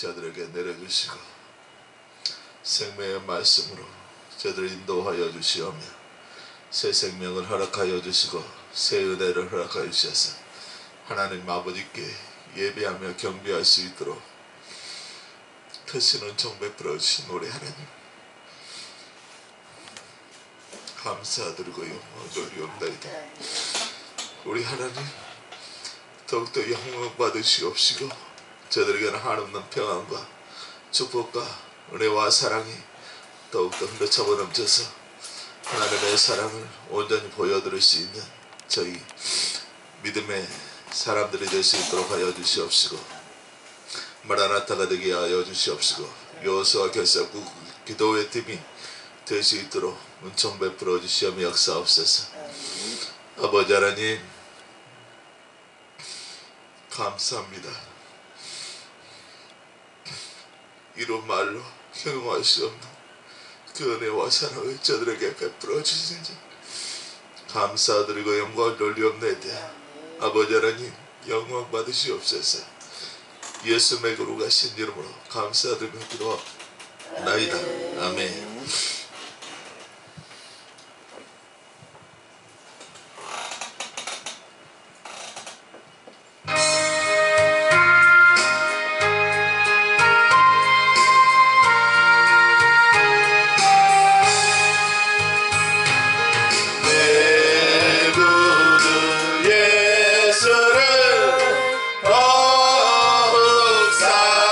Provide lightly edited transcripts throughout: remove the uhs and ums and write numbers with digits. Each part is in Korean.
저들에게 내려주시고 생명의 말씀으로 저들을 인도하여 주시오며 새 생명을 허락하여 주시고 새 은혜를 허락하여 주셔서 하나님 아버지께 예배하며 경배할 수 있도록 크신 은총 베풀어 주신 우리 하나님 감사드리고 영광 돌리옵나이다. 우리 하나님 더욱더 영광 받으시옵시고 저들에게는 한없는 평안과 축복과 은혜와 사랑이 더욱더 흘러차고 넘쳐서 하나님의 사랑을 온전히 보여드릴 수 있는 저희 믿음의 사람들이 될 수 있도록 하여 주시옵시고 마라나타가 되게 하여 주시옵시고 여호수아 결사국 기도의 팀이 될 수 있도록 은총 베풀어 주시오며 역사옵소서. 아버지 하나님 감사합니다. 이런 말로 형용할 수 없는 그 은혜와 사랑을 저들에게 베풀어 주시니 감사드리고 영광을 돌리옵나이다. 아버지 하나님 영광 받으시옵소서. 예수의 거룩하신 이름으로 감사드리며 기도하나이다. 아멘. 더욱 사랑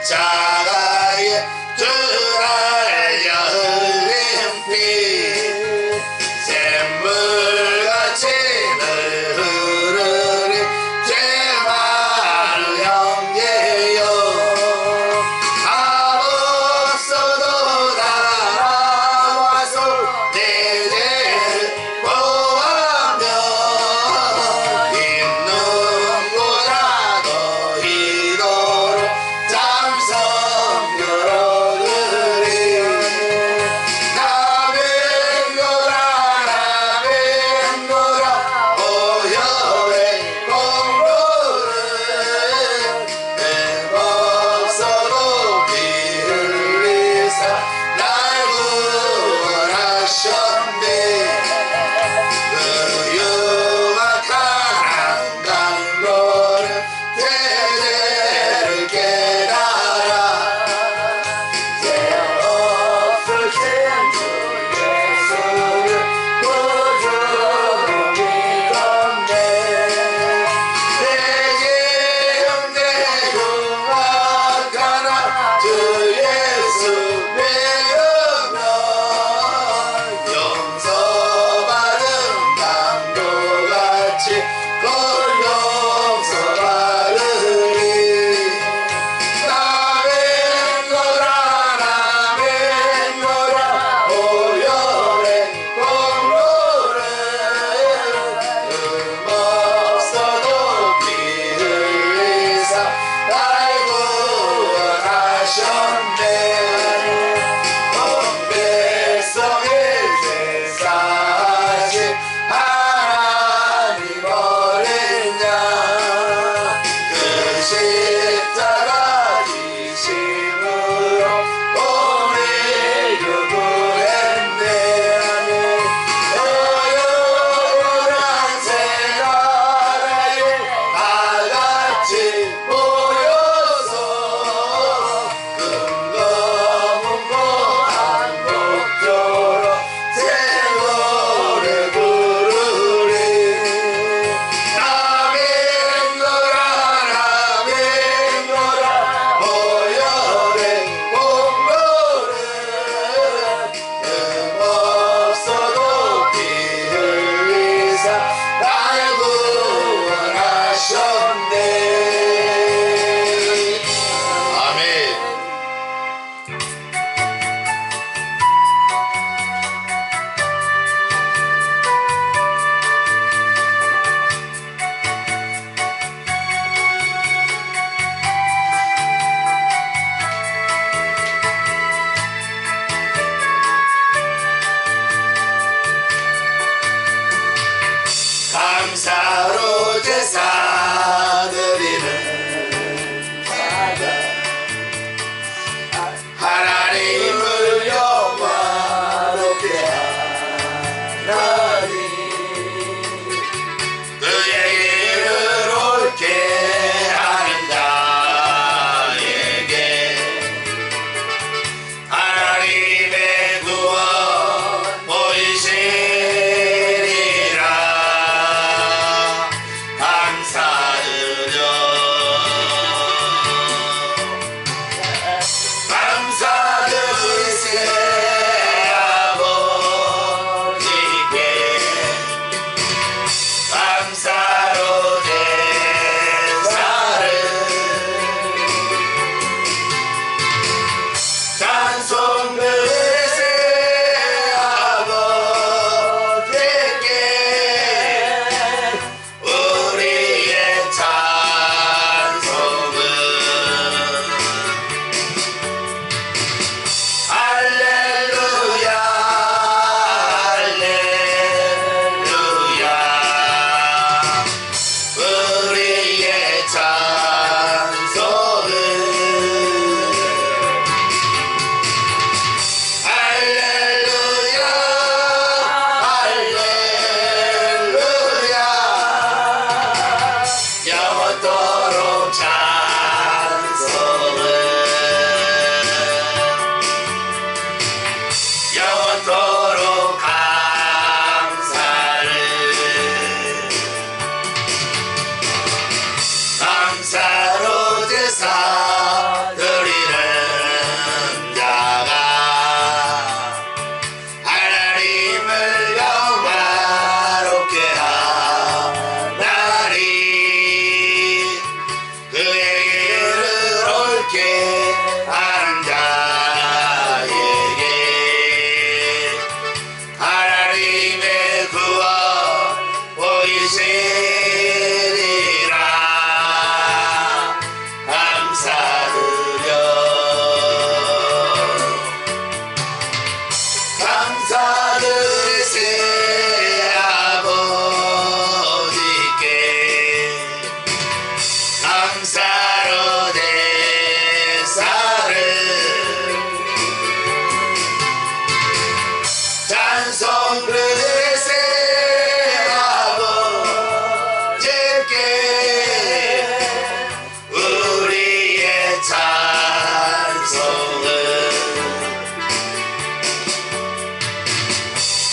십자가에 주날려 흘린 피 샘물같이 늘 흐르리 죄 많은 형제여 없어도 나와서 내 죄를 보하며 있는 보다 더 희도로 참선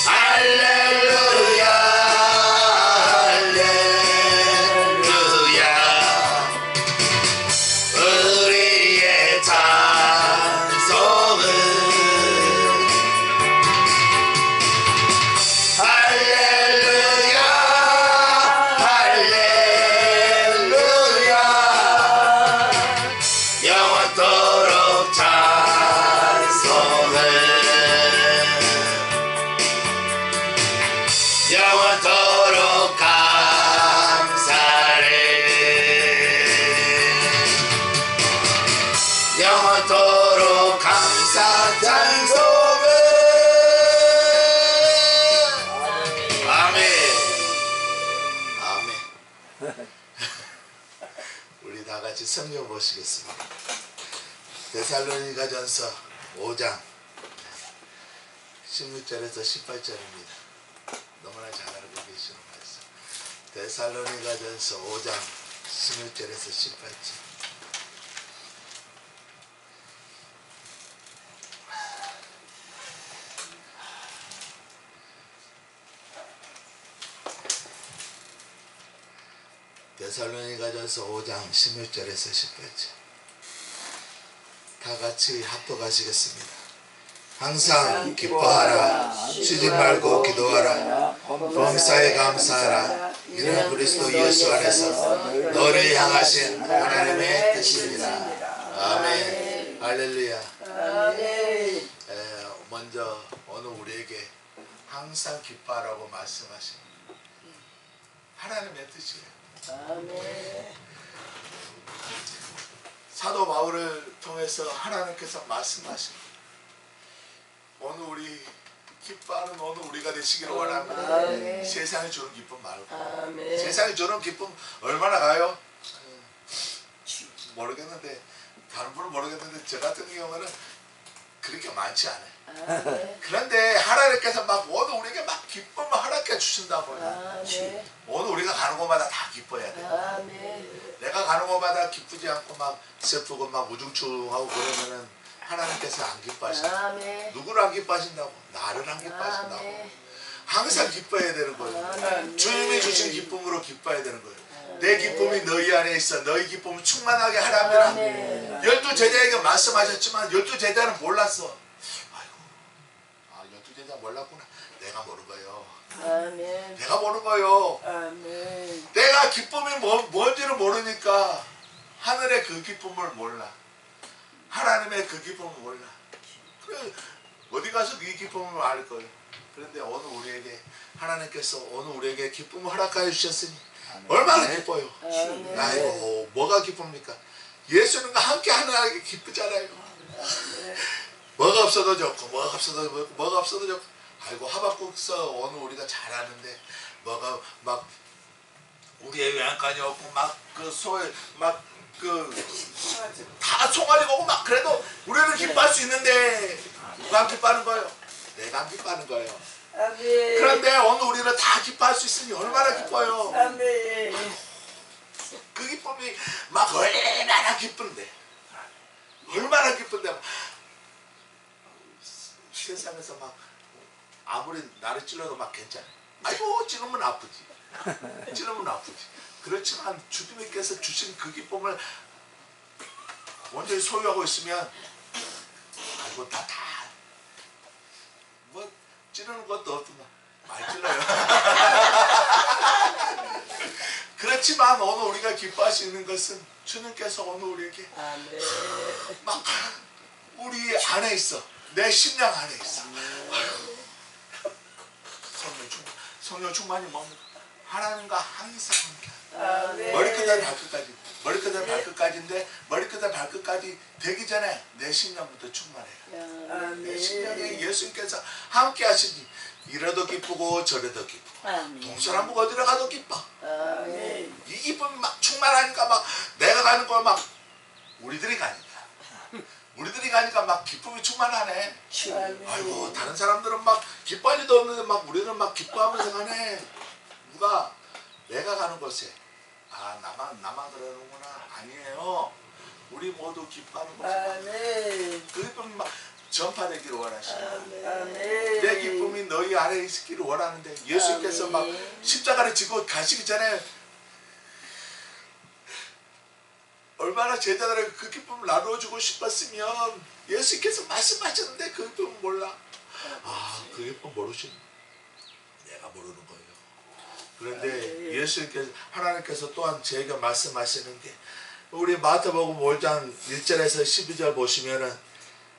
할렐루야 할렐루야 우리의 찬송은 할렐루야 할렐루야 영원토록 찬송을 영원토록 감사를 영원토록 감사 찬송을 아멘 아멘 우리 다같이 성경 보시겠습니다. 데살로니가전서 5장 16절에서 18절입니다. 너무나 잘 알고 계시는 말씀. 데살로니가전서 5장 16절에서 18절. 데살로니가전서 5장 16절에서 18절. 다 같이 합독하시겠습니다. 항상 기뻐하라. 쉬지 말고 기도하라. 범사에 감사하라. 이는 그리스도 예수 안에서 너를 향하신 하나님의 뜻입니다. 아멘. 할렐루야. 먼저 오늘 우리에게 항상 기뻐하라고 말씀하신 하나님의 뜻이에요. 사도 바울을 통해서 하나님께서 말씀하신 오늘 우리 기뻐하는 오늘 우리가 되시기를 원합니다. 세상이 주는 기쁨 말고 세상이 주는 기쁨 얼마나 가요? 모르겠는데 다른 분은 모르겠는데 저 같은 경우는 그렇게 많지 않아요. 그런데 하나님께서 막 오늘 우리에게 막 기쁨을 허락해 주신다고요. 오늘 우리가 가는 곳마다 다 기뻐야 돼. 내가 가는 곳마다 기쁘지 않고 막 슬프고 막 우중충하고 그러면은 하나님께서 안 기뻐하신다. 누구를 안 기뻐하신다고? 나를 안 기뻐하신다고. 항상 기뻐해야 되는 거예요. 주님이 주신 기쁨으로 기뻐해야 되는 거예요. 내 기쁨이 너희 안에 있어. 너희 기쁨을 충만하게 하라면 12제자에게 말씀하셨지만 12제자는 몰랐어. 아이고, 12제자 몰랐구나. 내가 모르는 거예요. 내가 모르는 거예요. 내가 기쁨이 뭔지를 모르니까 하늘의 그 기쁨을 몰라. 하나님의 그 기쁨을 몰라. 그래 어디 가서 네 기쁨을 알 거예요. 그런데 오늘 우리에게 하나님께서 오늘 우리에게 기쁨을 허락하여 주셨으니 얼마나 기뻐요. 아이고 뭐가 기쁩니까? 예수님과 함께 하나님께 기쁘잖아요. 뭐가 없어도 좋고 뭐가 없어도 좋고 아이고 하박국서 오늘 우리가 잘 아는데 뭐가 막 우리의 외양간이 없고 막 그 소에 막 다 총알이 오고 막 그래도 우리는 기뻐할 수 있는데 누가 안 기뻐하는 거예요? 내가 안 기뻐하는 거예요. 그런데 오늘 우리는 다 기뻐할 수 있으니 얼마나 기뻐요. 그 기쁨이 막 얼마나 기쁜데 세상에서 막 아무리 나를 찔러도 막 괜찮아. 아이고 찔르면 아프지. 그렇지만 주님께서 주신 그 기쁨을 완전히 소유하고 있으면 아이고 다 뭐 찌르는 것도 없구나. 많이 찔러요. 그렇지만 오늘 우리가 기뻐할 수 있는 것은 주님께서 오늘 우리에게 막 우리 안에 있어. 내 심령 안에 있어. 성령 충만이 뭡니까? 하나님과 항상 함께 머리끝에서 발끝까지 머리끝에서 발끝까지인데 머리끝에서 발끝까지 되기 전에 내 심령부터 충만해요. 내 심령에 예수님께서 함께 하시니 이래도 기쁘고 저래도 기쁘고 동서남북 어디로 가도 기뻐. 이 기쁨이 막 충만하니까 막 내가 가는 걸 막 우리들이 가니까 막 기쁨이 충만하네. 아이고 다른 사람들은 막 기뻐할 일도 없는데 막 우리는 막 기뻐하면서 가네. 누가 내가 가는 곳에 나만 그러는구나. 아니에요. 우리 모두 기뻐하는 곳에 전파되기를 원하십니다. 아멘. 내 기쁨이 너희 안에 있기를 원하는데 예수님께서 막 십자가를 지고 가시기 전에 얼마나 제자들에게 그 기쁨을 나누어주고 싶었으면 예수님께서 말씀하셨는데 그 기쁨을 몰라. 그 기쁨 모르신 내가 모르는 거예요. 그런데 예수님께서 하나님께서 또한 저에게 말씀하시는 게 우리 마태복음 5장 1절에서 12절 보시면은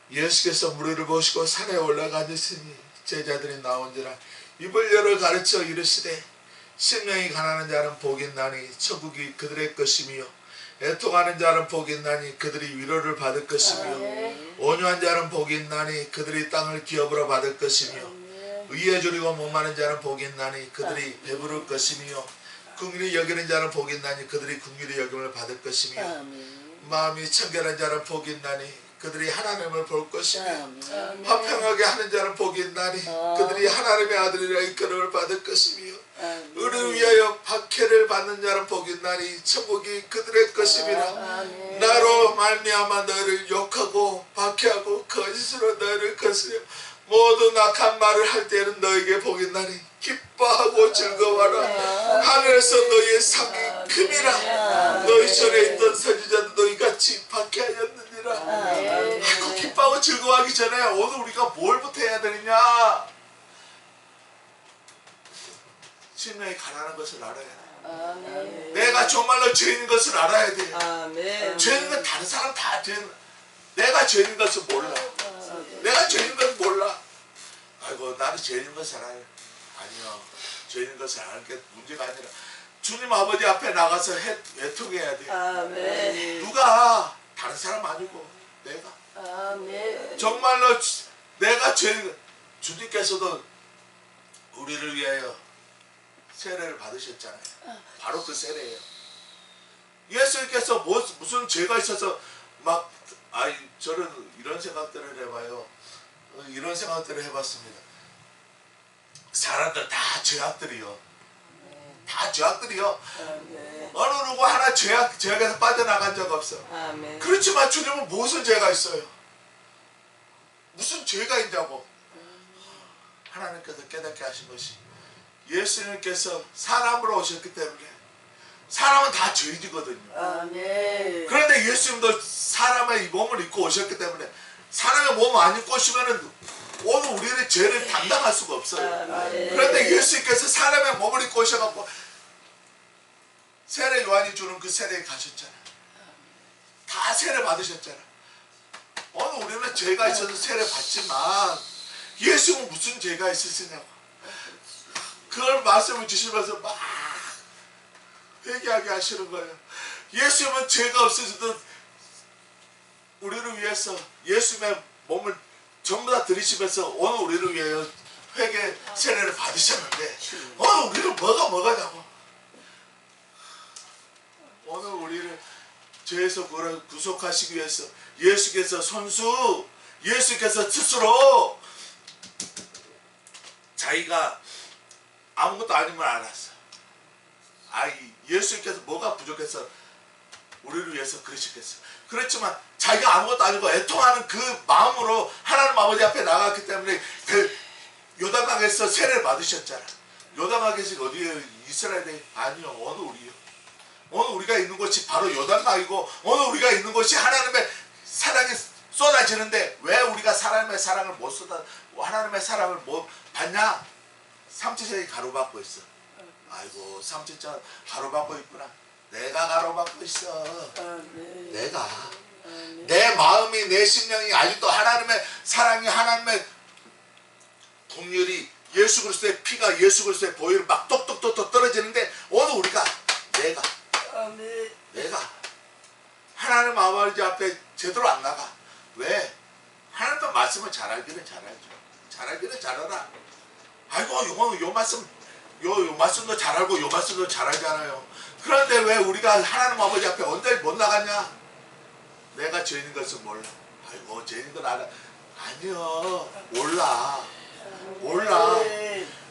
예수께서 무리를 보시고 산에 올라가 계시니 제자들이 나온지라 입을 열어 가르쳐 이르시되 심령이 가난한 자는 복이 있나니 천국이 그들의 것이며 애통하는 자는 복이 있나니 그들이 위로를 받을 것이며 온유한 자는 복이 있나니 그들이 땅을 기업으로 받을 것이며 의에 줄이고 목마른 자는 복이 있나니 그들이 배부를 것이며 긍휼히 여기는 자는 복이 있나니 그들이 긍휼히 여김을 받을 것이며 마음이 청결한 자는 복이 있나니 그들이 하나님을 볼 것이며 화평하게 하는 자는 복이 있나니 그들이 하나님의 아들이라 이끌음을 받을 것이며 의를 위하여 박해를 받는 자는 복이 있나니 천국이 그들의 것임이라. 나로 말미암아 너희를 욕하고 박해하고 거짓으로 너희를 거스려 모든 악한 말을 할 때는 너에게 복이 있나니 기뻐하고 즐거워하라. 하늘에서 너희의 상이 큼이라. 너희 전에 있던 선지자도 너희같이 박해하였느니라. 아이고 기뻐하고 즐거워하기 전에 오늘 우리가 뭘부터 해야 되느냐. 심령이 가난한 것을 알아야 돼. 내가 정말로 죄인인 것을 알아야 돼. 죄인인 건 다른 사람 다 죄인. 내가 죄인인 것을 몰라. 내가 죄인인 것을 몰라. 아이고 나는 죄인인 것을 알아요. 아니요. 죄인인 것을 아는 게 문제가 아니라 주님 아버지 앞에 나가서 애통해야 돼. 누가 다른 사람 아니고 내가. 정말로 내가 죄인. 주님께서도 우리를 위하여 세례를 받으셨잖아요. 바로 그 세례예요. 예수님께서 무슨 죄가 있어서 막 저는 이런 생각들을 해봐요. 이런 생각들을 해봤습니다. 사람들 다 죄악들이요. 다 죄악들이요. 어느 누구 하나 죄악에서 빠져나간 적 없어. 그렇지만 주님은 무슨 죄가 있어요? 무슨 죄가 있냐고. 하나님께서 깨닫게 하신 것이 예수님께서 사람으로 오셨기 때문에 사람은 다 죄인이거든요. 그런데 예수님도 사람의 몸을 입고 오셨기 때문에 사람의 몸을 안 입고 오시면은 오늘 우리는 죄를 담당할 수가 없어요. 그런데 예수님께서 사람의 몸을 입고 오셔갖고 세례 요한이 주는 그 세례에 가셨잖아. 다 세례 받으셨잖아. 오늘 우리는 죄가 있어서 세례 받지만 예수님은 무슨 죄가 있으시냐고. 그걸 말씀을 주시면서 막 회개하게 하시는 거예요. 예수님은 죄가 없으셔도 우리를 위해서 예수님의 몸을 전부 다 들이시면서 오늘 우리를 위하여 회개 세례를 받으셨는데 오늘 우리는 뭐가냐고. 오늘 우리를 죄에서 구속하시기 위해서 예수께서 예수께서 스스로 자기가 아무것도 아닌 걸 알았어. 예수님께서 뭐가 부족해서 우리를 위해서 그러시겠어. 그렇지만 자기가 아무것도 아니고 애통하는 그 마음으로 하나님 아버지 앞에 나갔기 때문에 요단강에서 세례를 받으셨잖아. 요단강에서 어디에 이스라엘에 아니요. 오늘 우리요. 오늘 우리가 있는 곳이 바로 요단강이고 오늘 우리가 있는 곳이 하나님의 사랑이 쏟아지는데 왜 우리가 하나님의 사랑을 못 하나님의 사랑을 못 받냐? 삼치장이 가로막고 있어. 아이고 삼치장 가로막고 있구나. 내가 가로막고 있어. 내가 내 마음이 내 심령이 아직도 하나님의 사랑이 하나님의 긍휼이 예수 그리스도의 피가 예수 그리스도의 보혈이 막 똑똑똑똑 떨어지는데 오늘 우리가 내가 하나님 아버지 앞에 제대로 안 나가. 왜? 하나님도 말씀을 잘 알기는 잘 알죠. 잘 알기는 잘 알아. 아이고 요 말씀도 잘 알고 요 말씀도 잘 알잖아요. 그런데 왜 우리가 하나님 아버지 앞에 언제 못 나갔냐? 내가 죄인인 것을 몰라. 아이고 죄인인 건 알아. 아니요. 몰라.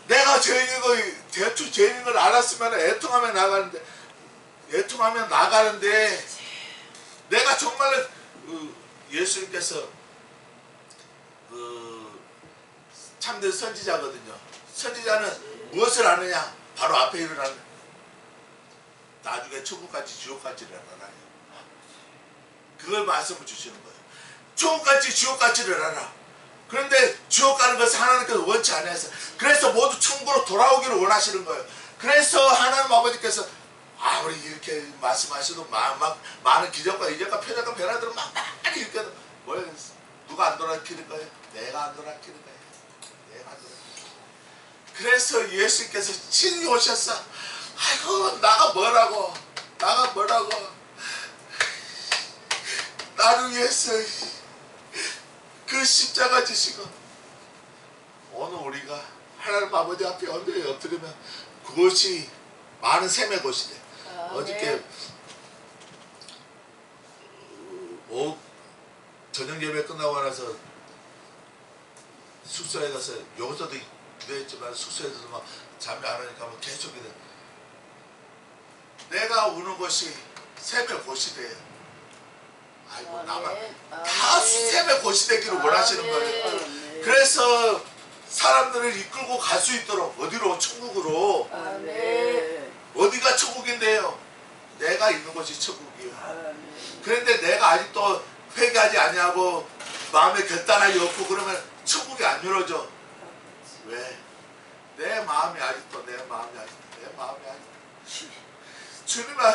내가 죄인인 걸 알았으면 애통하면 나가는데 내가 정말로 예수님께서 그 참된 선지자거든요. 선지자는 무엇을 아느냐? 바로 앞에 일어나는 나중에 천국같이 지옥같이 일어나라. 그걸 말씀을 주시는 거예요. 천국같이 지옥같이 일어나라. 그런데 지옥 가는 것을 하나님께서 원치 않아서 그래서 모두 천국으로 돌아오기를 원하시는 거예요. 그래서 하나님 아버지께서 아무리 이렇게 말씀하셔도 많은 기적과 이적과 표적과 변화들은 막 많이 이렇게 뭘 누가 안 돌아키는 거예요? 내가 안 돌아키는 거예요. 내가 안 돌아키는 거예요. 그래서 예수께서 친히 오셔서 아이고 나가 뭐라고 나를 위해서 그 십자가 지시고 오늘 우리가 하나님 아버지 앞에 엉덩이 엎드리면 그것이 많은 샘의 곳이 돼. 어저께 저녁 예배 끝나고 나서 숙소에 가서 여기서도 기도했지만 숙소에서도 막 잠이 안 오니까 막 계속 기도. 내가 우는 곳이 샘의 곳이 돼요. 아이고 나만 다 샘의 곳이 되기를 원하시는 거예요. 그래서 사람들을 이끌고 갈 수 있도록 어디로? 천국으로. 어디가 천국인데요? 내가 있는 곳이 천국이에요. 그런데 내가 아직도 회개하지 아니하고 마음에 결단하기 없고 그러면 천국이 안 열어져. 왜? 내 마음이 아직도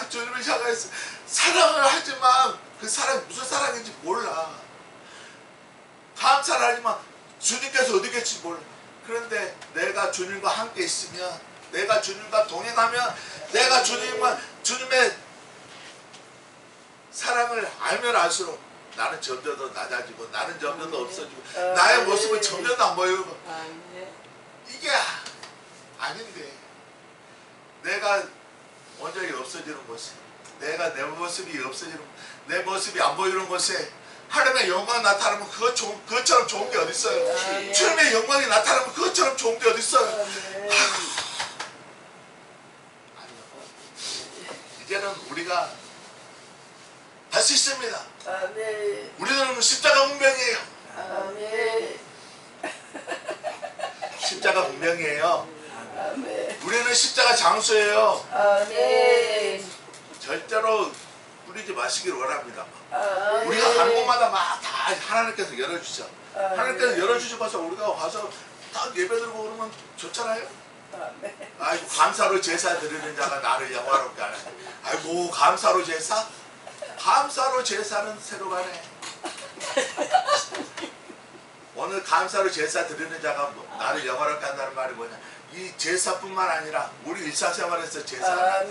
주님을 향해서 사랑을 하지만 그 사랑이 무슨 사랑인지 몰라. 감사를 하지만 주님께서 어디 계실지 몰라. 그런데 내가 주님과 함께 있으면, 내가 주님과 동행하면, 내가 주님의 사랑을 알면 알수록 나는 점점 더 낮아지고 나는 점점 더 없어지고 나의 모습은 점점 더 안 보이고 이게 아닌데 내가 온전히 없어지는 곳에, 내가 내 모습이 없어지는, 내 모습이 안 보이는 곳에 하나님의 영광이 나타나면 그것처럼 좋은 게 어디 있어요? 주님의 영광이 나타나면 그것처럼 좋은 게 어디 있어요? 이제는 우리가 할 수 있습니다. 우리는 십자가 문명이에요. 십자가 문명이에요. 우리는 십자가 장수예요. 절대로 뿌리지 마시기를 원합니다. 우리가 가는 곳마다 막 다 하나님께서 열어주죠. 하나님께서 열어주셔서 우리가 와서 딱 예배드리고 그러면 좋잖아요. 아이고 감사로 제사 드리는 자가 나를 영화롭게 하네. 아이고 감사로 제사? 감사로 제사는 새로 가네. 오늘 감사로 제사 드리는 자가 나를 영화롭게 한다는 말이 뭐냐? 이 제사뿐만 아니라 우리 일상생활에서 제사.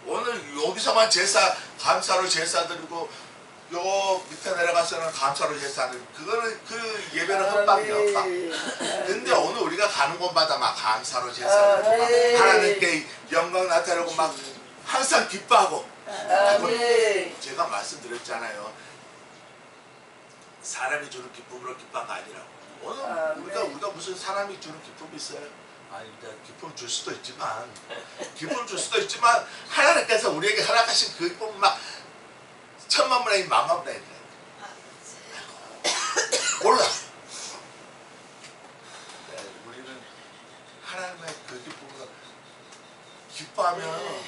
오늘 여기서만 제사, 감사로 제사 드리고 요 밑에 내려가서는 감사로 제사 드리고 그거는 그 예배는 헛방이야, 헛방. 근데 오늘 우리가 가는 곳마다 막 감사로 제사 드리고 하나님께 영광 나타내고 막 항상 기뻐하고. 제가 말씀드렸잖아요. 사람이 주는 기쁨으로 기뻐한 거 아니라고. 오늘 우리가 무슨 사람이 주는 기쁨이 있어요? 아니, 기쁨 줄 수도 있지만, 하나님께서 우리에게 허락하신 그 기쁨은 막 천만분의 일, 만만분의 일. 몰라. 우리는 하나님의 그 기쁨으로 기뻐하면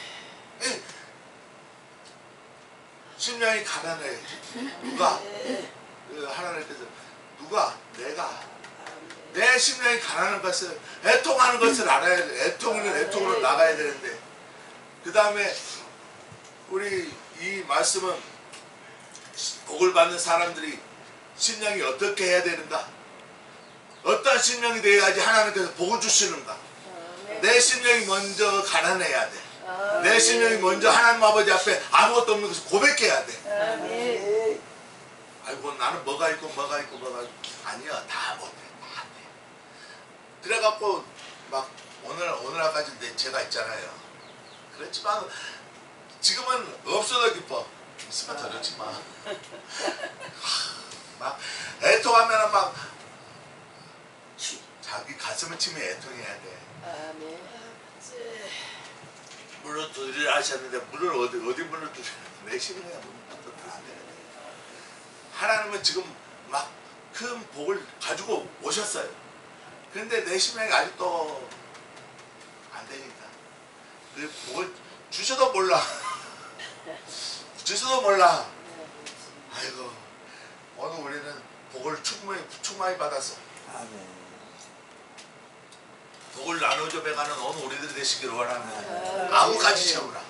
심령이 가난해. 누가? 하나님께서 누가? 내가 내 심령이 가난한 것을, 애통하는 것을 알아야 돼. 애통으로 나가야 되는데, 그 다음에 우리 이 말씀은 복을 받는 사람들이 심령이 어떻게 해야 되는가? 어떤 심령이 되어야지 하나님께서 복을 주시는가? 내 심령이 먼저 가난해야 돼. 내 심령이 먼저 하나님 아버지 앞에 아무것도 없는 것을 고백해야 돼. 아이고 나는 뭐가 있고 아니야, 다 못해. 그래갖고 막 오늘까지 제가 있잖아요. 그렇지만 지금은 없어도 기뻐. 있으면 더 좋지만 막 애통하면 막 자기 가슴을 치며 애통해야 돼. 물론 드리려 하셨는데 물을 어디 물을 드려? 내 심령에 물을 다 돼. 하나님은 지금 막 큰 복을 가지고 오셨어요. 그런데 내 심령이 아직도 안 되니까 그 복을 주셔도 몰라. 주셔도 몰라. 아이고, 오늘 우리는 복을 충만히 받아서 복을 나눠줘 배가는 오늘 우리들이 되시기를 원합니다. 아무까지 채우라.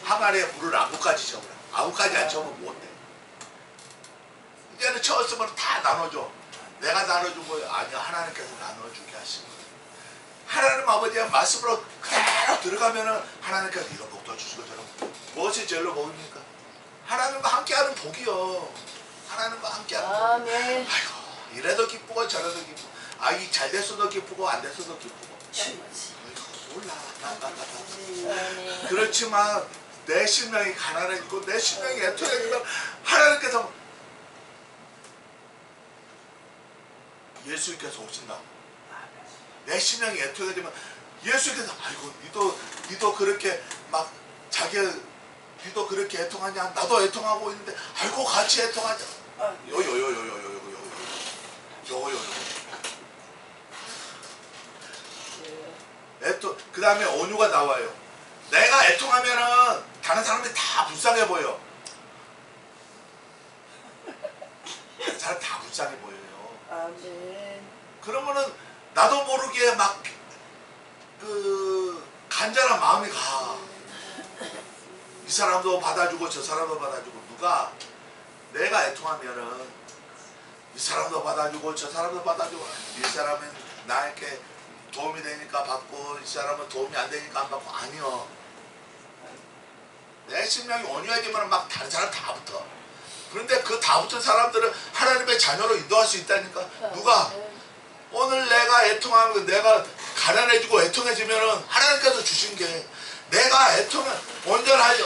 항아리에 물을 아무까지 채우라. 아무까지 안 채우면 못돼. 이제는 채웠으면 다 나눠줘. 내가 나눠준 거예요. 아니요, 하나님께서 나눠주게 하신 거예요. 하나님 아버지의 말씀으로 그대로 들어가면은 하나님께서 이런 복도 주시고 저런 복. 무엇이 제일로 복입니까? 하나님과 함께하는 복이요. 하나님과 함께하는 복. 아멘. 아이고, 이래도 기쁘고 저래도 기쁘고, 아, 이 잘 됐어도 기쁘고 안 됐어도 기쁘고. 아이고, 몰라. 아멘. 그렇지만 내 심령이 가난해지고 내 심령이 애통해지면 하나님께서 예수님께서 오신다. 내 심령이 애통해지면 예수님께서 아이고 니도 그렇게 막 자기가 니도 그렇게 애통하냐, 나도 애통하고 있는데 아이고 같이 애통하자. 애통. 그 다음에 온유가 나와요. 내가 애통하면은 다른 사람들이 다 불쌍해 보여. 다른 사람 다 불쌍해 보여요. 아멘. 그러면은 나도 모르게 막 그 간절한 마음이 가. 이 사람도 받아주고 저 사람도 받아주고. 누가 내가 애통하면은 이 사람도 받아주고 저 사람도 받아주고, 이 사람은 나에게 도움이 되니까 받고 이 사람은 도움이 안 되니까 안 받고. 아니요. 내 심령이 온유해지면 막 다른 사람 다 붙어. 그런데 그 다 붙은 사람들은 하나님의 자녀로 인도할 수 있다니까. 누가? 오늘 내가 애통하면, 내가 가난해지고 애통해지면은 하나님께서 주신 게, 내가 애통을 온전하여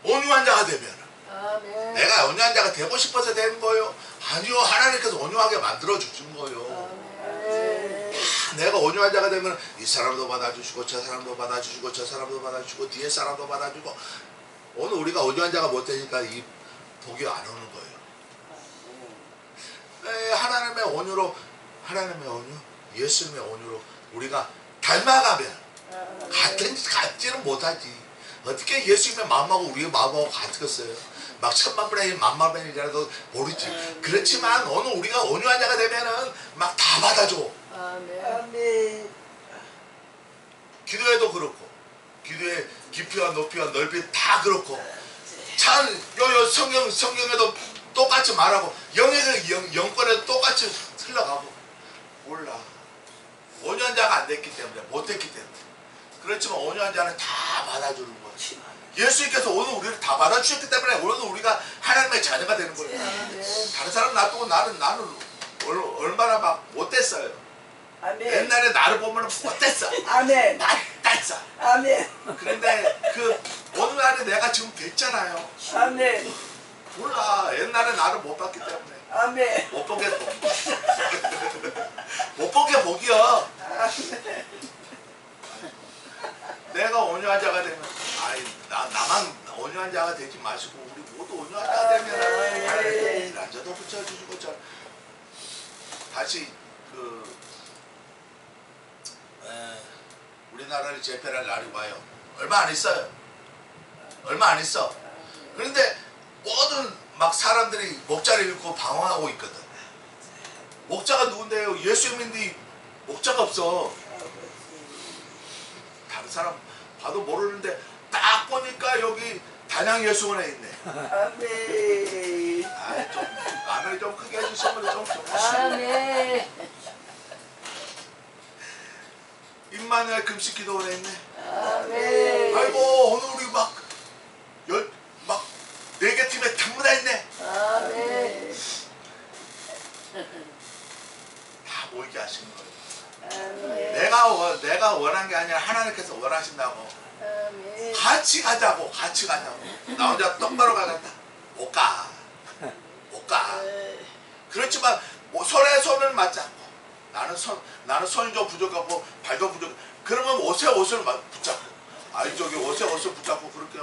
온유한 자가 되면, 아멘. 내가 온유한 자가 되고 싶어서 되는 거예요? 아니요, 하나님께서 온유하게 만들어 주신 거예요. 아멘. 내가 온유한 자가 되면 이 사람도 받아주시고 저 사람도 받아주시고 저 사람도 받아주시고 뒤에 사람도 받아주고. 오늘 우리가 온유한 자가 못 되니까 이 복이 안 오는 거예요. 하나님의 온유로, 하나님의 온유, 예수님의 온유로 우리가 닮아가면 같지는 못하지. 어떻게 예수님의 마음하고 우리의 마음하고 같겠어요? 막 천만분의 1, 만만분의 1이라도 모르지. 그렇지만 오늘 우리가 온유한 자가 되면은 막 다 받아줘. 아멘. 기도에도 그렇고, 기도의 깊이와 높이와 넓이 다 그렇고, 참 요 성경에도 똑같이 말하고, 영권에도 똑같이 흘러가고. 몰라. 온유한 자가 안 됐기 때문에, 못 됐기 때문에. 그렇지만 온유한 자는 다 받아주는 거야. 예수님께서 오늘 우리를 다 받아주셨기 때문에 오늘 우리가 하나님의 자녀가 되는 거예요. 다른 사람 놔두고 나는 얼마나 막 못됐어요. 아멘. 옛날에 나를 보면 못됐어. 아멘. 못됐어. 아멘. 그런데 그 오늘날에 내가 지금 됐잖아요. 아멘. 몰라. 옛날에 나를 못 봤기 때문에. 아멘. 못 본 게 복. 못 본 게 복이야. 내가 온유한 자가 되면, 아이, 나만 온유한 자가 되지 마시고 우리 모두 온유한 자가 되면 하나님께서 이란자도 붙여주시고. 다시 우리나라를 재패할 날이 와요. 얼마 안 있어요. 얼마 안 있어. 그런데 모든 막 사람들이 목자를 잃고 방황하고 있거든. 목자가 누군데요? 예수님인데 목자가 없어. 다른 사람 봐도 모르는데 딱 보니까 여기 단양 예수원에 있네. 아멘. 아, 좀 아멘 좀 크게 해주시면 좀 좋겠어요. 아멘. 임마누엘 금식 기도원에 있네. 아멘. 아이고 오늘 우리 막 4개 팀에 전부 다 있네. 아멘. 다 모이게 하시는 거예요. 아멘. 내가 원한 게 아니라 하나님께서 원하신다고. 아멘. 같이 가자고. 나 혼자 똑바로 가겠다. 못 가. 그렇지만 손에 손을 맞잡고, 나는 손이 좀 부족하고 발도 부족. 그러면 옷을 붙잡고, 이쪽에 옷을 붙잡고, 그렇게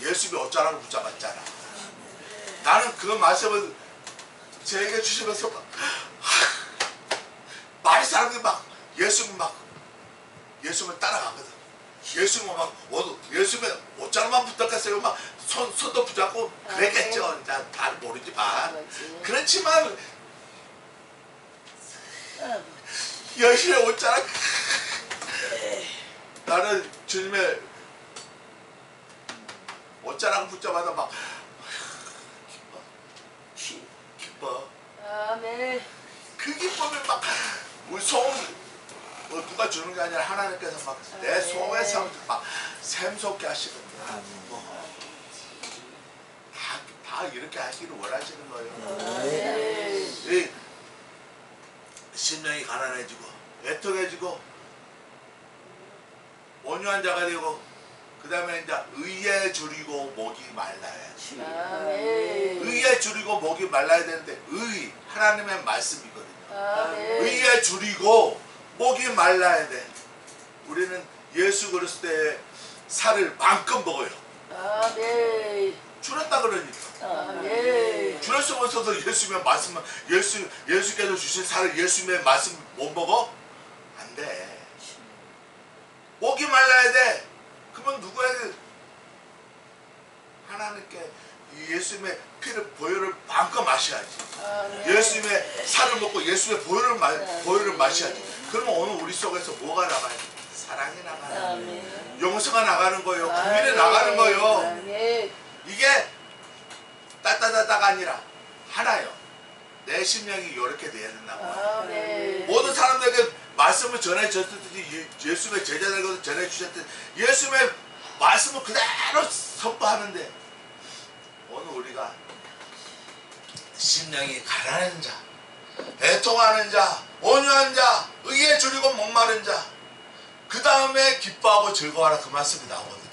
예수님이 어쩌라고 붙잡았잖아. 나는 그 말씀을 제게 주시면서 많은 사람들이 막 예수님을 따라가거든. 예수님은 예수님의 옷장만 붙잡겠어요. 막 손도 붙잡고 그랬겠죠. 난 모르지만. 그렇지만 여신의 옷자락 나는 주님의 옷자락 붙잡아서 막 기뻐. 아멘. 그 기쁨이 막 우리 소원 누가 주는 게 아니라 하나님께서 막 내 속에서 막 샘솟게 하시거든요. 다 이렇게 하기를 원하시는 거예요. 아멘. 이 심령이 가난해지고 애통해지고 온유한 자가 되고 그 다음에 이제 의에 줄이고 목이 말라야 지. 아멘. 의에 줄이고 목이 말라야 되는데 하나님의 말씀이거든요. 아멘. 의에 줄이고 목이 말라야 돼. 우리는 예수 그리스도의 살을 만큼 먹어요. 아멘. 줄였다 그러니까. 아멘. 줄였으면서도 예수님의 말씀, 예수께서 주신 살을 예수님의 말씀 못 먹어? 안 돼. 목이 말라야 돼. 그러면 누구에게 하나님께 예수님의 피를 보혈을 마음껏 마셔야지. 아멘. 예수님의 살을 먹고 예수님의 보혈을 마셔야지. 그러면 오늘 우리 속에서 뭐가 나가요? 사랑이 나가는 거예요. 아멘. 용서가 나가는 거예요. 국민이 아멘. 나가는 거예요. 아멘. 이게 따따따따가 아니라 하나요. 내 심령이 이렇게 돼야 된다고. 아멘. 모든 사람들에게 말씀을 전해줬듯이 예수님의 제자들에게도 전해주셨듯이 예수님의 말씀을 그대로 선포하는데 오늘 우리가 심령이 가난한 자, 애통하는 자, 온유한 자, 의에 줄이고 목마른 자, 그 다음에 기뻐하고 즐거워하라 그 말씀이 나오거든요.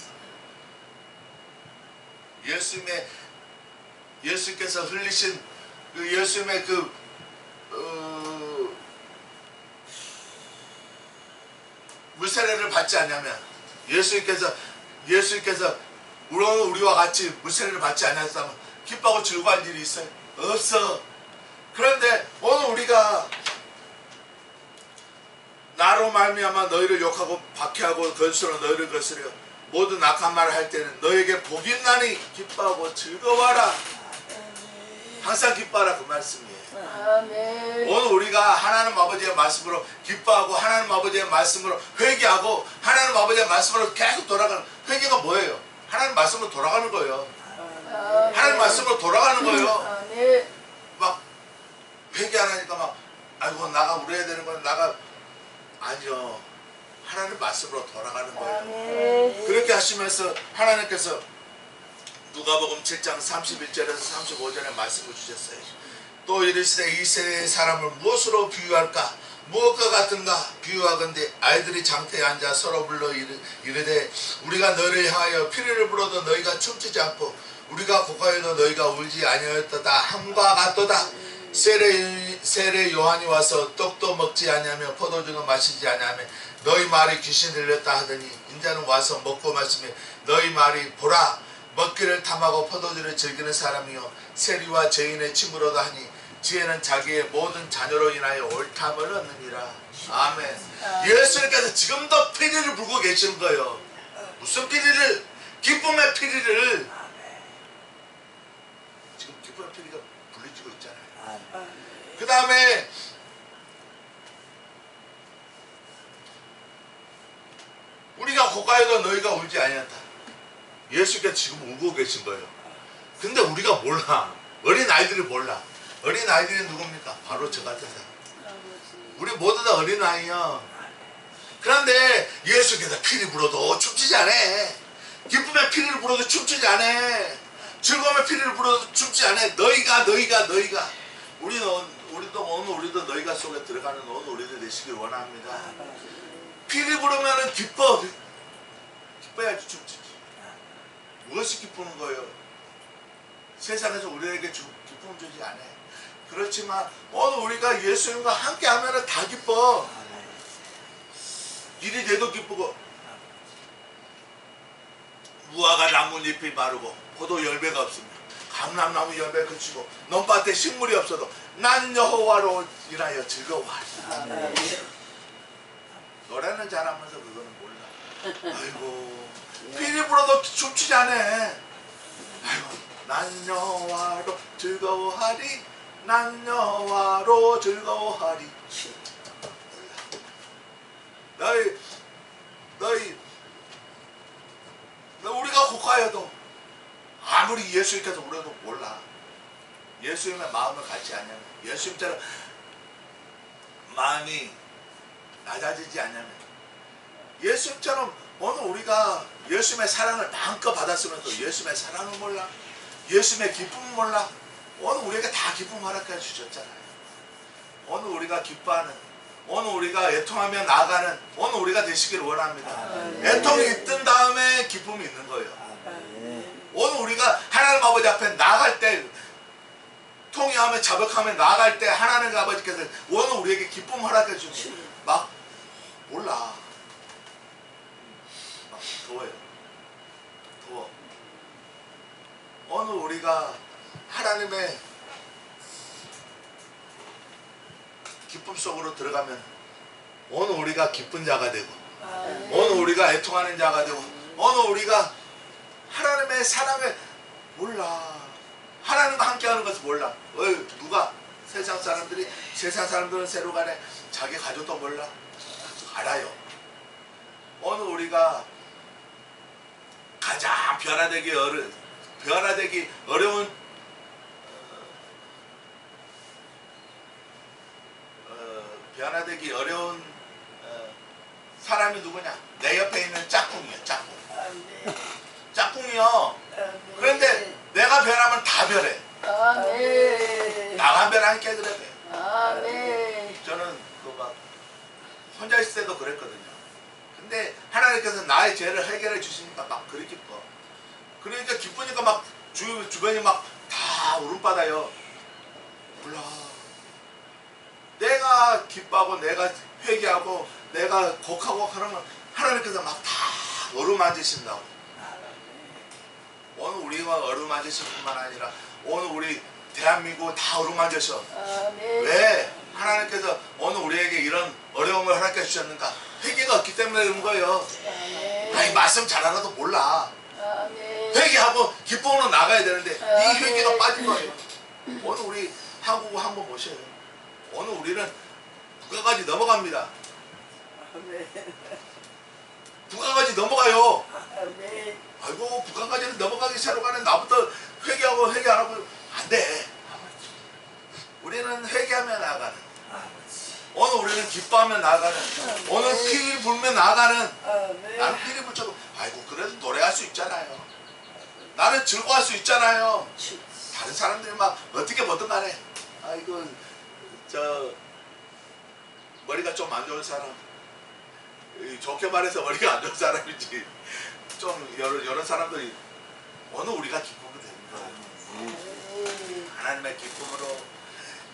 예수께서 흘리신 그 예수님의 물세례를 받지 않냐면 예수님께서 우리와 같이 물세례를 받지 않았다면 기뻐하고 즐거워할 일이 있어요? 없어. 그런데 오늘 우리가 나로 말미암아 너희를 욕하고 박해하고 건수로 너희를 거스려 모든 악한 말을 할 때는 너에게 복이 있나니 기뻐하고 즐거워하라. 항상 기뻐하라 그 말씀이에요. 아멘. 오늘 우리가 하나님 아버지의 말씀으로 기뻐하고 하나님 아버지의 말씀으로 회개하고 하나님 아버지의 말씀으로 계속 돌아가는 회개가 뭐예요? 하나님 말씀으로 돌아가는 거예요. 아멘. 하나님 말씀으로 돌아가는 거예요. 아멘. 막 회개 안 하니까 막 아이고 나가 울어야 되는 건 나가 아니요. 하나님 말씀으로 돌아가는 거예요. 아멘. 그렇게 하시면서 하나님께서 누가복음 7장 31절에서 35절에 말씀을 주셨어요. 또 이르시되 이 세대의 사람을 무엇으로 비유할까? 무엇과 같은가? 비유하건대 아이들이 장터에 앉아 서로 불러 이르되 우리가 너를 향하여 피리를 불어도 너희가 춤추지 않고 우리가 고가여도 너희가 울지 아니하였도다 함과 같도다. 세례 요한이 와서 떡도 먹지 아니하며 포도주도 마시지 아니하며 너희 말이 귀신 들렸다 하더니 인자는 와서 먹고 마시며 너희 말이 보라 먹기를 탐하고 포도주를 즐기는 사람이요 세리와 죄인의 친구로도 하니 지혜는 자기의 모든 자녀로 인하여 옳담을 얻느니라. 아멘. 예수님께서 지금도 피리를 불고 계시는 거예요. 무슨 피리를? 기쁨의 피리를. 지금 기쁨의 피리가 불리지고 있잖아요. 그 다음에 우리가 고가여도 너희가 울지 아니한다. 예수께서 지금 울고 계신 거예요. 근데 우리가 몰라. 어린 아이들이 몰라. 어린 아이들이 누굽니까? 바로 저 같은 사람. 우리 모두 다 어린 아이야. 그런데 예수께서 피리 불어도 춤추지 않아. 기쁨의 피리를 불어도 춤추지 않아. 즐거움의 피리를 불어도 춤추지 않아. 너희가 우리도 너희가 속에 들어가는 오늘 우리들 되시길 원합니다. 피리 부르면은 기뻐야지 춤추지. 무엇이 기쁘는 거예요? 세상에서 우리에게 기쁨 주지 않아. 그렇지만 오늘 우리가 예수님과 함께 하면은 다 기뻐. 일이 돼도 기쁘고 무화과 나뭇잎이 마르고 포도 열매가 없으면 감람나무 열매 그치고 논밭에 식물이 없어도 난 여호와로 인하여 즐거워하리. 노래는 잘하면서 그거는 몰라. 아이고 피리 불어도 춤추지 않아. 아이고 난 여호와로 즐거워하리. 난 여호와로 즐거워하리. 우리가 고가여도 아무리 예수님께서 우려도 몰라. 예수님의 마음을 갖지 않냐면, 예수님처럼 마음이 낮아지지 않냐면, 예수님처럼 오늘 우리가 예수님의 사랑을 마음껏 받았으면서 예수님의 사랑을 몰라, 예수님의 기쁨을 몰라. 오늘 우리에게 다 기쁨 허락해 주셨잖아요. 오늘 우리가 기뻐하는, 오늘 우리가 애통하며 나아가는 오늘 우리가 되시기를 원합니다. 애통이 있던 다음에 기쁨이 있는 거예요. 오늘 우리가 하나님 아버지 앞에 나아갈 때, 통회하며 자백하며 나아갈 때 하나님 아버지께서 오늘 우리에게 기쁨 허락해 주시고 막 몰라. 막 더워요. 더워. 오늘 우리가 하나님의 기쁨 속으로 들어가면 오늘 우리가 기쁜 자가 되고 오늘 우리가 애통하는 자가 되고 오늘 우리가 하나님의 사랑을 몰라. 하나님과 함께하는 것을 몰라. 누가 세상 사람들은 새로 가네. 자기 가족도 몰라. 알아요. 오늘 우리가 가장 변화되기 어려운 사람이 누구냐? 내 옆에 있는 짝꿍이야. 짝꿍이요. 그런데 내가 변하면 다 변해. 나만 변하니까 그래. 저는 막 혼자 있을 때도 그랬거든요. 근데 하나님께서 나의 죄를 해결해 주시니까 막 그리 기뻐. 그러니까 기쁘니까 막 주변이 막 다 울음받아요. 몰라. 내가 기뻐하고 내가 회개하고 내가 곡하고 그러면 하나님께서 막 다 어루만지신다고. 오늘 우리가 어루만지실 뿐만 아니라 오늘 우리 대한민국을 다 어루만지셔. 왜? 하나님께서 오늘 우리에게 이런 어려움을 허락해 주셨는가? 회개가 없기 때문에 그런 거예요. 아니 말씀 잘 알아도 몰라. 회개하고 기쁨으로 나가야 되는데 이 회개가 빠진 거예요. 오늘 우리 한국을 한번 보셔요. 오늘 우리는 북한까지 넘어갑니다. 북한까지 넘어가요. 아이고 북한까지는 넘어가기 새로 가는 나부터 회개하고 회개 안 하고 안 돼. 우리는 회개하며 나아가는, 오늘 우리는 기뻐하며 나아가는, 오늘 피를 불며 나아가는. 나는 피를 불쳐도 아이고 그래도 노래할 수 있잖아요. 나는 즐거워할 수 있잖아요. 다른 사람들이 막 어떻게 뭐든 간에 아이고 저 머리가 좀 안 좋은 사람, 좋게 말해서 머리가 안 좋은 사람이지 좀 여러 사람들이 오늘 우리가 기쁨이 되는 거예요. 하나님의 기쁨으로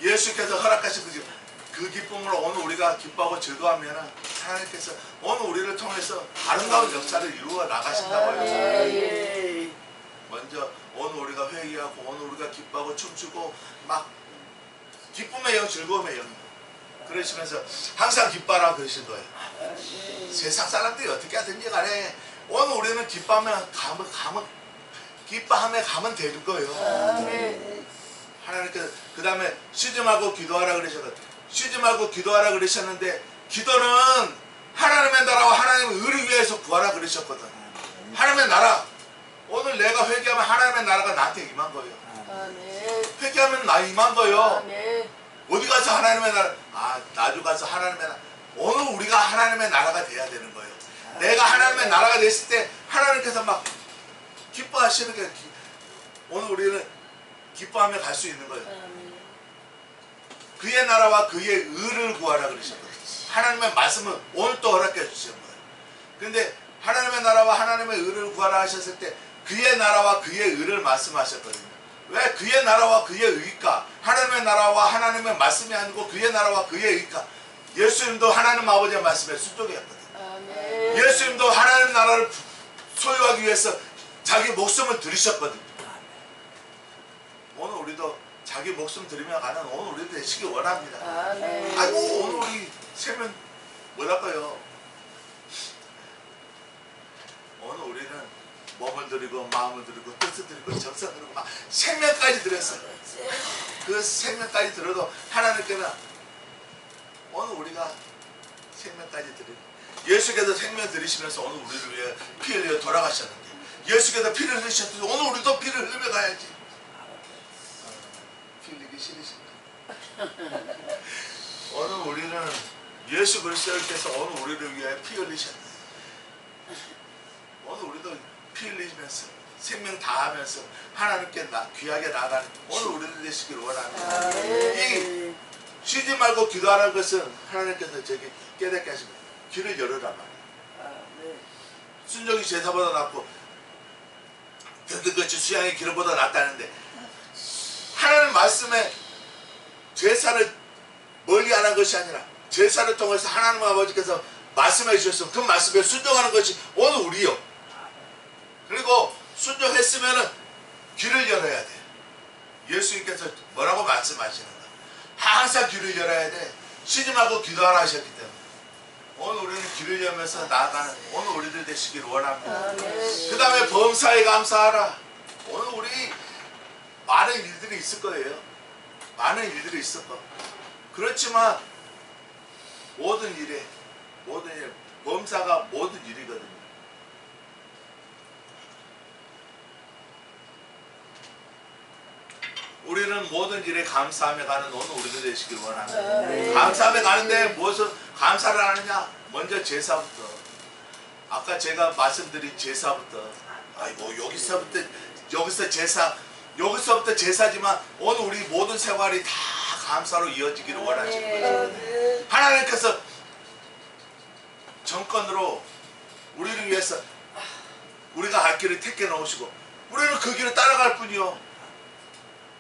예수께서 허락하신 그 기쁨으로 오늘 우리가 기뻐하고 즐거워하면 하나님께서 오늘 우리를 통해서 아름다운 역사를 이루어 나가신다고요. 먼저 오늘 우리가 회개하고 오늘 우리가 기뻐하고 춤추고 막 기쁨의 영, 즐거움의 영 그러시면서 항상 기뻐하라 그러신 거예요. 세상 사람들이 어떻게 하든지 간에 오늘 우리는 기뻐하면 가면 되는 거예요. 하나님께서 그 다음에 쉬지 말고 기도하라 그러셨거든요. 쉬지 말고 기도하라 그러셨는데 기도는 하나님의 나라와 하나님의 의를 위해서 구하라 그러셨거든. 하나님의 나라, 오늘 내가 회개하면 하나님의 나라가 나한테 임한 거예요. 회개하면 나 임한 거예요. 어디 가서 하나님의 나라, 나주 가서 하나님의 나라, 오늘 우리가 하나님의 나라가 돼야 되는 거예요. 내가 하나님의 나라가 됐을 때 하나님께서 막 기뻐하시는 게 오늘 우리는 기뻐하며 갈 수 있는 거예요. 그의 나라와 그의 의를 구하라 그러셨거든요. 하나님의 말씀을 오늘 또 허락해 주시는 거예요. 근데 하나님의 나라와 하나님의 의를 구하라 하셨을 때 그의 나라와 그의 의를 말씀하셨거든요. 왜 그의 나라와 그의 의일까? 하나님의 나라와 하나님의 말씀이 아니고 그의 나라와 그의 의일까? 예수님도 하나님 아버지의 말씀에 순종했거든요. 예수님도 하나님 나라를 소유하기 위해서 자기 목숨을 들이셨거든요. 오늘 우리도 자기 목숨 들이며 가는 오늘 우리도 되시기 원합니다. 아멘. 아이고 오늘 우리 세면 뭐랄까요? 오늘 우리는 몸을 드리고 마음을 드리고 뜻을 드리고 정성을 드리고 막 생명까지 드렸어요. 그 생명까지 들어도 하나님께는 오늘 우리가 생명까지 드리고 예수께서 생명 드리시면서 오늘 우리를 위해 피 흘려 돌아가셨는데 예수께서 피를 흘리셨듯이 오늘 우리도 피를 흘리며 가야지. 피 흘리기 싫으신가? 오늘 우리는 예수 그리스도께서 오늘 우리를 위해 피 흘리셨는데 오늘 우리도 피 흘리면서 생명 다하면서 하나님께 귀하게 나가는 오늘 우리들 되시기를 원합니다. 이 쉬지 말고 기도하라는 것은 하나님께서 저기 깨닫게 하십니다. 길을 열으란 말이에요. 순종이 제사보다 낫고 듣는 것이 수양의 기름보다 낫다는데 하나님 말씀에 제사를 멀리 안 한 것이 아니라 제사를 통해서 하나님 아버지께서 말씀해 주셨으면 그 말씀에 순종하는 것이 오늘 우리요. 그리고 순종했으면 길을 열어야 돼. 예수님께서 뭐라고 말씀하시는가? 항상 길을 열어야 돼. 쉬지 말고 기도하라 하셨기 때문에 오늘 우리는 길을 열면서 나아가는 오늘 우리들 되시기를 원합니다. 그 다음에 범사에 감사하라. 오늘 우리 많은 일들이 있을 거예요. 많은 일들이 있을 거. 그렇지만 모든 일 범사가 모든 일이거든요. 우리는 모든 일에 감사하며 가는 오늘 우리들 되시길 원합니다. 감사하며 가는데 무엇을 감사를 하느냐? 먼저 제사부터. 아까 제가 말씀드린 제사부터. 아이고 여기서부터 제사지만 오늘 우리 모든 생활이 다 감사로 이어지기를 원하시는 거죠. 하나님께서 정권으로 우리를 위해서 우리가 갈 길을 택해 놓으시고 우리는 그 길을 따라갈 뿐이요.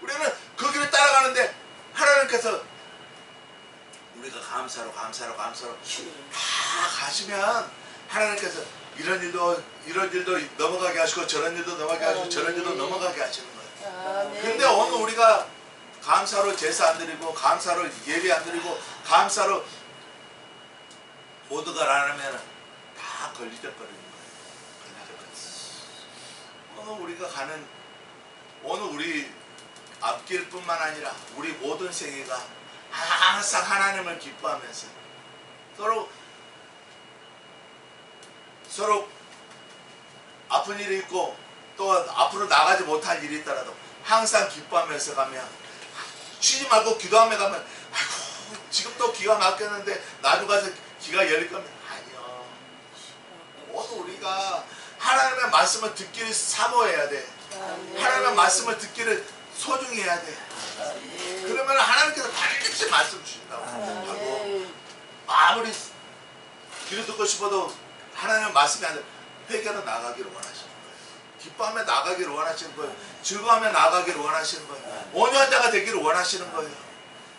우리는 그 길을 따라가는데 하나님께서 우리가 감사로 다 가시면 하나님께서 이런 일도 넘어가게 하시고 저런 일도 넘어가게 하시고 저런 일도 넘어가게 하시는 거예요. 근데 오늘 우리가 감사로 제사 안 드리고 감사로 예배 안 드리고 감사로 모두가 안 하면 다 걸리적거리는 거예요. 오늘 우리가 가는 오늘 우리 앞길뿐만 아니라 우리 모든 생애가 항상 하나님을 기뻐하면서 서로 아픈 일이 있고 또 앞으로 나가지 못할 일이 있더라도 항상 기뻐하면서 가면 쉬지 말고 기도하며 가면 아이고 지금 또 기가 막혔는데 나중 가서 기가 열릴 겁니다. 아니요. 오늘 우리가 하나님의 말씀을 듣기를 사모해야 돼. 하나님의 말씀을 듣기를 소중히 해야 돼. 그러면 하나님께서 반드시 말씀 주신다고 하고 아무리 귀를 듣고 싶어도 하나님의 말씀이 아니라 회개로 나가기를 원하시는 거예요. 기뻐하며 나가기를 원하시는 거예요. 즐거워하며 나가기를 원하시는 거예요. 온유한 자가 되기를 원하시는 거예요.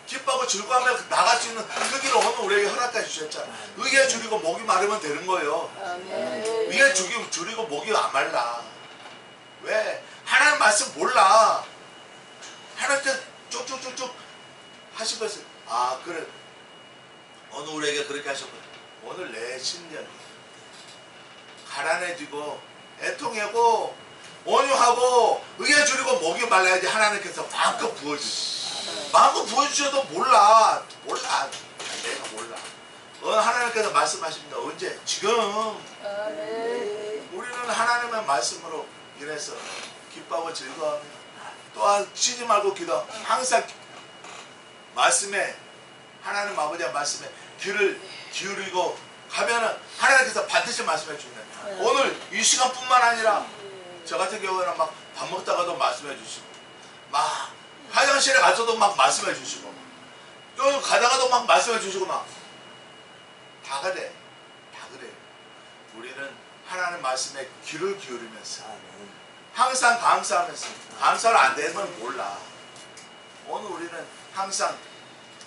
기뻐하고 즐거워하며 나갈 수 있는 그 길을 오늘 우리에게 허락해 주셨잖아요. 의에 줄이고 목이 마르면 되는 거예요. 의에 줄이고 목이 안 말라. 왜? 하나님 말씀 몰라. 하나님께 쭉쭉쭉쭉 하신 것을 그래 오늘 우리에게 그렇게 하셨거든. 오늘 내 심령이 가난해지고 애통하고 온유하고 의에 줄이고 목이 말라야지 하나님께서 마음껏 부어주시. 마음껏 부어주셔도 몰라. 내가 몰라. 하나님께서 말씀하십니다. 언제? 지금. 우리는 하나님의 말씀으로 인해서 기뻐하고 즐거워하며 또한 쉬지 말고 기도. 항상 말씀에 하나님 아버지의 말씀에 귀를 기울이고 가면은 하나님께서 반드시 말씀해 주신다. 오늘 이 시간뿐만 아니라 저 같은 경우에는 막 밥 먹다가도 말씀해 주시고 막 화장실에 가서도 막 말씀해 주시고 또 가다가도 막 말씀해 주시고 막 다 그래. 우리는 하나님 말씀에 귀를 기울이면서 항상 감사하면서 감사를 안 되면 몰라. 오늘 우리는 항상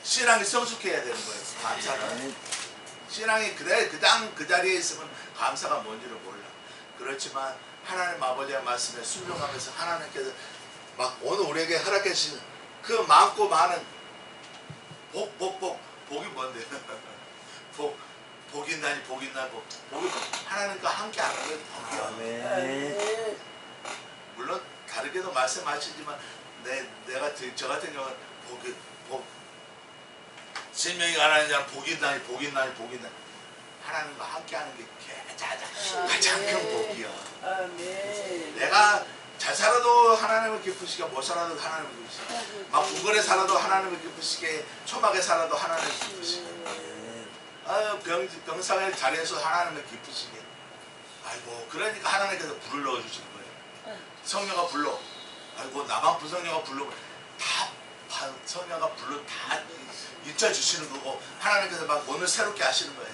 신앙이 성숙해야 되는 거예요. 감사는 신앙이 그 자리에 있으면 감사가 뭔지를 몰라. 그렇지만 하나님 아버지의 말씀에 순종하면서 하나님께서 막 오늘 우리에게 허락해 주신 그 많고 많은 복이 뭔데? 복이 나니 복이 나고 복이 하나님과 함께 하는 거예요. 아멘. 물론 다르게도 말씀하시지만 내가 저 같은 경우는 복 생명이 하나님 자는 복이 나니 하나님과 함께 하는 게 가장 큰 복이야. 아멘. 내가 잘 살아도 하나님을 기쁘시게, 못 살아도 하나님을 기쁘시게, 막 구걸에 살아도 하나님을 기쁘시게, 초막에 살아도 하나님을 기쁘시게, 병상의 자리에서 하나님을 기쁘시게. 아이고, 그러니까 하나님께서 불을 넣어주시는 거예요. 성녀가 불러. 아이고, 나만 부성녀가 불러. 다 성녀가 불러 다 잊혀주시는 거고, 하나님께서 막 오늘 새롭게 하시는 거예요.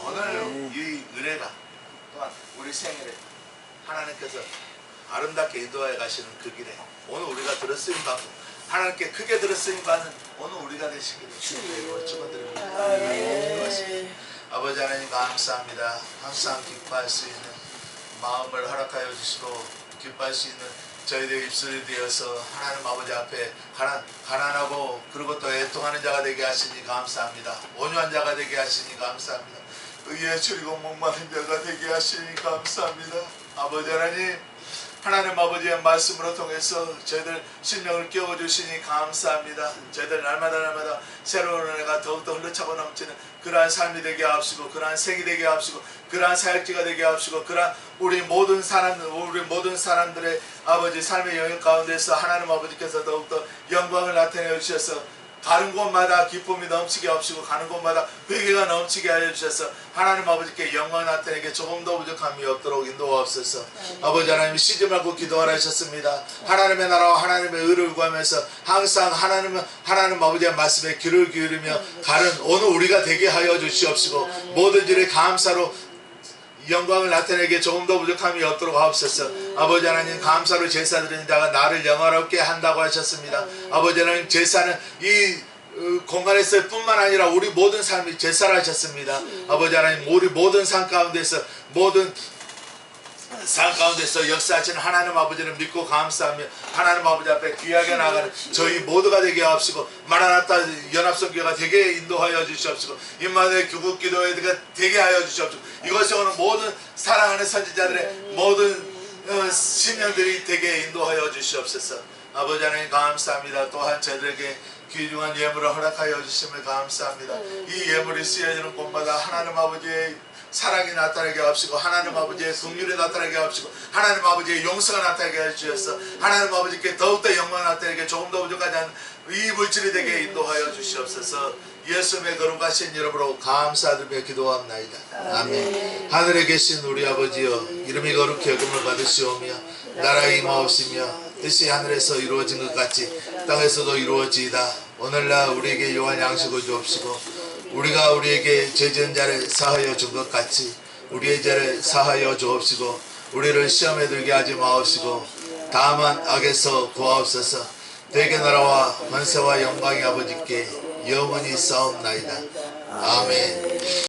오늘 이 은혜가 또한 우리 생일에 하나님께서 아름답게 인도하여 가시는 그 길에 오늘 우리가 들었으니 받고 하나님께 크게 들었으니 받는 오늘 우리가 되시기를 주님의 축원드립니다. 아버지 하나님 감사합니다. 항상 기뻐할 수 있는 마음을 허락하여 주시고 기뻐할 수 있는 저희들 입술이 되어서 하나님 아버지 앞에 가난하고 그리고 또 애통하는 자가 되게 하시니 감사합니다. 온유한 자가 되게 하시니 감사합니다. 의에 줄이고 목마른 자가 되게 하시니 감사합니다. 아버지 하나님 아버지의 말씀으로 통해서 저희들 심령을 깨워주시니 감사합니다. 저희들 날마다 새로운 은혜가 더욱더 흘러차고 넘치는 그러한 삶이 되게 하옵시고 그러한 생이 되게 하옵시고 그러한 사역지가 되게 하옵시고 그러한 우리 모든 사람들의 아버지 삶의 영역 가운데서 하나님 아버지께서 더욱더 영광을 나타내 주셔서 가는 곳마다 기쁨이 넘치게 하옵시고 가는 곳마다 회개가 넘치게 하여 주셔서 하나님 아버지께 영광 나타내게 조금 더 부족함이 없도록 인도하옵소서. 아버지 하나님 쉬지 말고 기도하라 하셨습니다. 하나님의 나라와 하나님의 의를 구하면서 항상 하나님 아버지의 말씀에 귀를 기울이며 가는 오늘 우리가 되게 하여 주시옵시고 모든 일에 감사로 영광을 나타내게 조금 더 부족함이 없도록 하옵소서. 아버지 하나님 감사로 제사 드리는 자가 나를 영화롭게 한다고 하셨습니다. 아버지 하나님 제사는 이 공간에서 뿐만 아니라 우리 모든 삶이 제사를 하셨습니다. 아버지 하나님 우리 모든 삶 가운데서 역사하시는 하나님 아버지를 믿고 감사하며 하나님 아버지 앞에 귀하게 나가는 저희 모두가 되게 하옵시고 마라나타 연합성교가 되게 인도하여 주시옵시고 임마누엘 교국기도회가 되게 하여 주시옵시고 이것이 오늘 모든 사랑하는 선지자들의 모든 신령들이 되게 인도하여 주시옵소서. 아버지 하나님 감사합니다. 또한 저들에게 귀중한 예물을 허락하여 주심을 감사합니다. 이 예물이 쓰여지는 곳마다 하나님 아버지의 사랑이 나타나게 하옵시고 하나님 아버지의 긍휼이 나타나게 하옵시고 하나님 아버지의 용서가 나타나게 하시옵소서. 하나님 아버지께 더욱더 영광 나타나게 조금 더 부족하지 않은 이 물질이 되게 인도하여 주시옵소서. 예수님의 거룩하신 이름으로 감사드리며 기도합나이다. 아멘. 하늘에 계신 우리 아버지여 이름이 거룩히 여김을 받으시오며 나라가 임하옵시며 뜻이 하늘에서 이루어진 것 같이 땅에서도 이루어지이다. 오늘날 우리에게 요한 양식을 주옵시고 우리가 우리에게 죄 지은 자를 사하여 준 것 같이 우리의 죄를 사하여 주옵시고 우리를 시험에 들게 하지 마옵시고 다만 악에서 구하옵소서. 대개 나라와 권세와 영광이 아버지께 영원히 싸움나이다. 아멘.